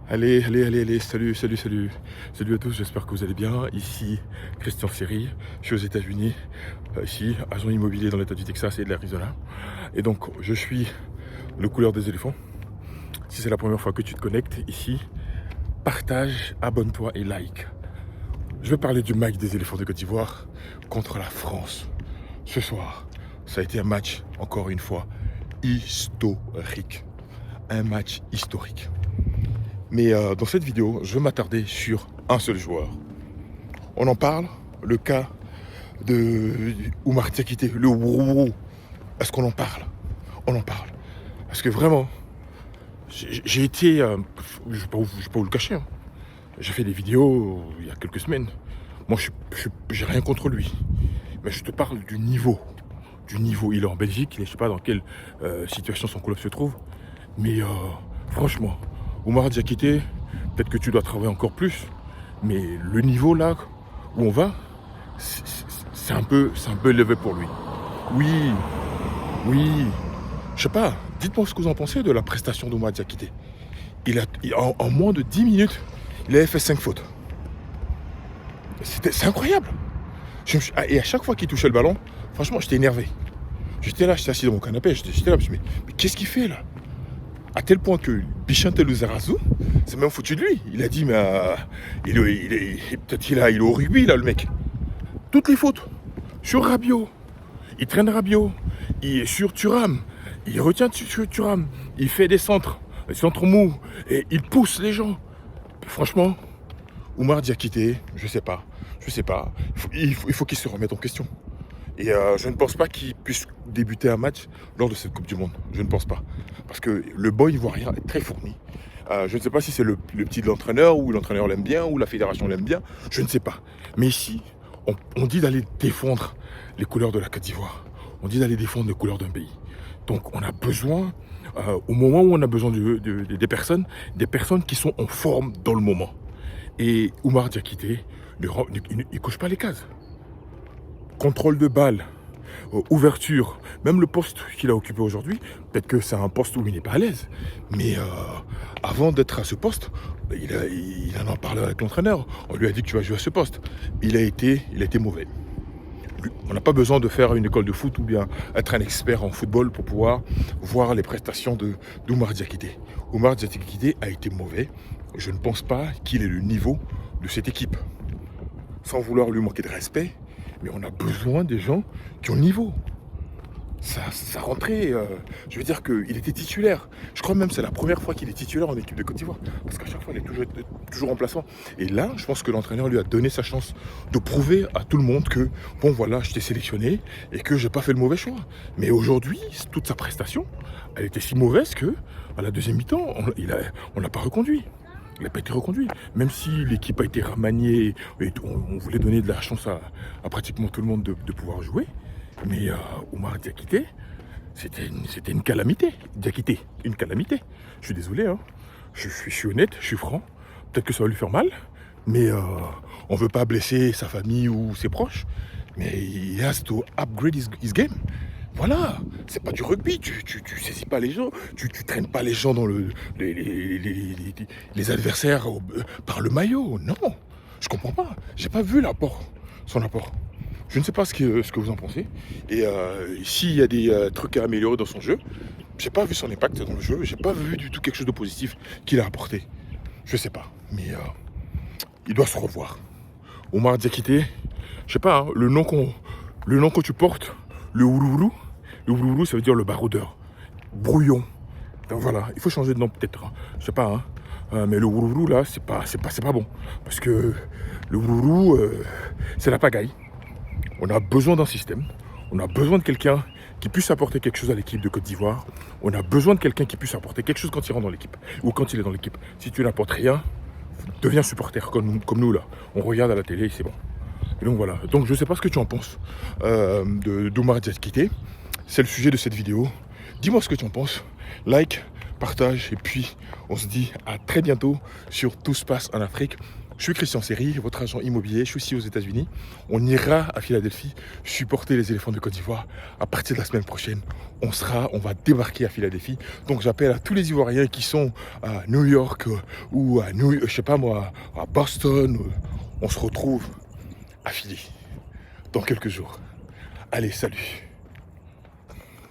Allez, salut à tous, j'espère que vous allez bien. Ici, Christian Seri, je suis aux États-Unis, ici, agent immobilier dans l'État du Texas et de l'Arizona. Et donc, je suis le couleur des éléphants. Si c'est la première fois que tu te connectes, ici, partage, abonne-toi et like. Je vais parler du match des éléphants de Côte d'Ivoire contre la France. Ce soir, ça a été un match, encore une fois, historique. Un match historique. Mais dans cette vidéo, je vais m'attarder sur un seul joueur. On en parle, le cas de Oumar Diakité, le Wourourou. Est-ce qu'on en parle? On en parle. Parce que vraiment, j'ai été, je ne vais pas vous le cacher, hein. J'ai fait des vidéos il y a quelques semaines. Moi, j'ai rien contre lui. Mais je te parle du niveau. Du niveau. Il est en Belgique, je ne sais pas dans quelle situation son club se trouve. Mais franchement, Oumar Diakité, peut-être que tu dois travailler encore plus, mais le niveau là où on va, c'est un peu élevé pour lui. Oui, je sais pas, dites-moi ce que vous en pensez de la prestation d'Oumar Diakité. En moins de 10 minutes, il avait fait 5 fautes. C'est incroyable. Et à chaque fois qu'il touchait le ballon, franchement, j'étais énervé. J'étais assis dans mon canapé, j'étais là, je me suis dit, mais qu'est-ce qu'il fait là? À tel point que Bichente Luzarazu, c'est même foutu de lui. Il a dit, mais peut-être il est au rugby, là, le mec. Toutes les fautes. Sur Rabiot. Il traîne Rabiot. Il est sur Thuram. Il retient sur Thuram. Il fait des centres mous. Et il pousse les gens. Franchement, Oumar Diakité, je sais pas. Il faut qu'il se remette en question. Et je ne pense pas qu'il puisse débuter un match lors de cette Coupe du Monde. Je ne pense pas. Parce que le boy ivoirien est très fourni. Je ne sais pas si c'est le petit de l'entraîneur, ou l'entraîneur l'aime bien, ou la fédération l'aime bien. Je ne sais pas. Mais ici, on dit d'aller défendre les couleurs de la Côte d'Ivoire. On dit d'aller défendre les couleurs d'un pays. Donc on a besoin, au moment où on a besoin des personnes qui sont en forme dans le moment. Et Oumar Diakité, il ne coche pas les cases. Contrôle de balle, ouverture, même le poste qu'il a occupé aujourd'hui, peut-être que c'est un poste où il n'est pas à l'aise. Mais avant d'être à ce poste, il en a parlé avec l'entraîneur. On lui a dit que tu vas jouer à ce poste. Il a été mauvais. On n'a pas besoin de faire une école de foot ou bien être un expert en football pour pouvoir voir les prestations d'Oumar Diakité. Oumar Diakité a été mauvais. Je ne pense pas qu'il ait le niveau de cette équipe. Sans vouloir lui manquer de respect, mais on a besoin des gens qui ont le niveau. Ça rentrait, je veux dire qu'il était titulaire. Je crois même que c'est la première fois qu'il est titulaire en équipe de Côte d'Ivoire. Parce qu'à chaque fois, il est toujours remplaçant. Et là, je pense que l'entraîneur lui a donné sa chance de prouver à tout le monde que, bon voilà, je t'ai sélectionné et que j'ai pas fait le mauvais choix. Mais aujourd'hui, toute sa prestation, elle était si mauvaise que, à la deuxième mi-temps, on l'a pas reconduit. Il n'a pas été reconduit. Même si l'équipe a été remaniée et on voulait donner de la chance à pratiquement tout le monde de pouvoir jouer. Mais Oumar Diakité, c'était une calamité. Diakité, une calamité. Je suis désolé, hein. Je suis honnête, je suis franc. Peut-être que ça va lui faire mal, mais on ne veut pas blesser sa famille ou ses proches. Mais il has to upgrade his game. Voilà, c'est pas du rugby, tu saisis pas les gens, tu traînes pas les gens dans les adversaires par le maillot. Non, je comprends pas. J'ai pas vu son apport. Je ne sais pas ce que vous en pensez. Et s'il y a des trucs à améliorer dans son jeu, j'ai pas vu son impact dans le jeu, j'ai pas vu du tout quelque chose de positif qu'il a apporté. Je sais pas, mais il doit se revoir. Oumar Diakité, je sais pas, hein, le nom que tu portes, le Wourourou. Le Wourourou, ça veut dire le baroudeur. Brouillon. Donc voilà, il faut changer de nom peut-être. Hein. Je sais pas, hein. Mais le Wourourou, là, c'est pas bon. Parce que le Wourourou, c'est la pagaille. On a besoin d'un système. On a besoin de quelqu'un qui puisse apporter quelque chose à l'équipe de Côte d'Ivoire. On a besoin de quelqu'un qui puisse apporter quelque chose quand il rentre dans l'équipe. Ou quand il est dans l'équipe. Si tu n'apportes rien, deviens supporter comme nous, là. On regarde à la télé et c'est bon. Et donc voilà. Donc je sais pas ce que tu en penses d'Oumar Diakité. C'est le sujet de cette vidéo. Dis-moi ce que tu en penses. Like, partage et puis on se dit à très bientôt sur Tout se passe en Afrique. Je suis Christian Seri, votre agent immobilier, je suis ici aux États-Unis. On ira à Philadelphie supporter les éléphants de Côte d'Ivoire. À partir de la semaine prochaine, on va débarquer à Philadelphie. Donc j'appelle à tous les Ivoiriens qui sont à New York ou à je sais pas moi, à Boston. On se retrouve à Philly dans quelques jours. Allez, salut!